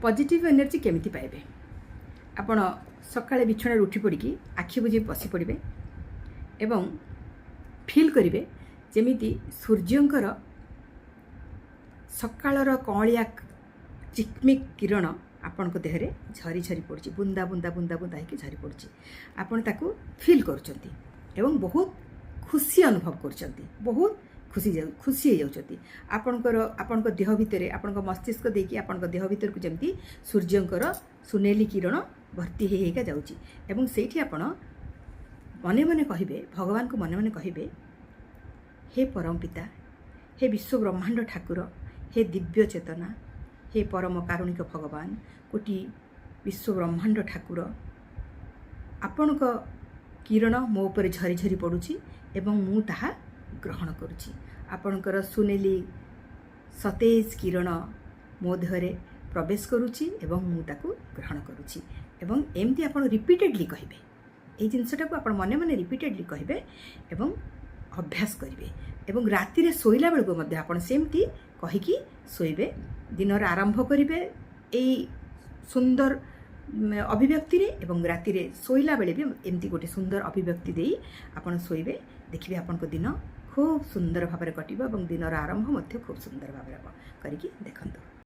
Positive energy केमिति पाइबे आपण सकाळे बिछणारे उठी पड़िकी आखि बुझी बसी पड़े एवं फील करिवे जेमिति सूर्यंकर सकाळर कौलिया चिकमिक किरण आपण को देहरे झरी झरी पड़ी बुंदा बुंदा बुंदा बुंदा होकर झरी पड़ी आपण ताकू फील करुँच एवं बहुत खुशी अनुभव कर बहुत खुशी हो जाती आपण देह भितर आपण मस्तिष्क देकी आपण देह भितर को जमी सूर्यंकर सुनेली किरण भर्ती होगा जाऊँगी से आपण मने मने कहे भगवान को मने मने कहे हे परम पिता हे विश्व ब्रह्मांड ठाकुर हे दिव्य चेतना हे परम कारुणिक भगवान कोटि विश्व ब्रह्मांड ठाकुर आपण किरण मो उपर झरी झरी पड़ुछि एवं मु ताहा ग्रहण करुछि आपणकर सुनेली सतेज किरण मो देहरे प्रवेश करुछि एवं मु ताकू ग्रहण करुछि एवं एमती आपण रिपीटेडली कहिबे ए जिनसटा को आपण मने मने रिपीटेडली कहिबे एवं अभ्यास करिवे एवं राति रे सोइला बेलको मध्ये आपण सेमती कहिकी सोइबे दिनर आरंभ करिवे एई सुंदर अभिव्यक्ति रे एवं राति रे सोइला बेले भी एमती गोटे सुंदर अभिव्यक्ति देई आपण सोइबे देखिबे आपण को दिन खूब सुंदर भाव में कटिबो एवं दिनर आरंभ मध्य खूब सुंदर भाव करिकी देखंतु।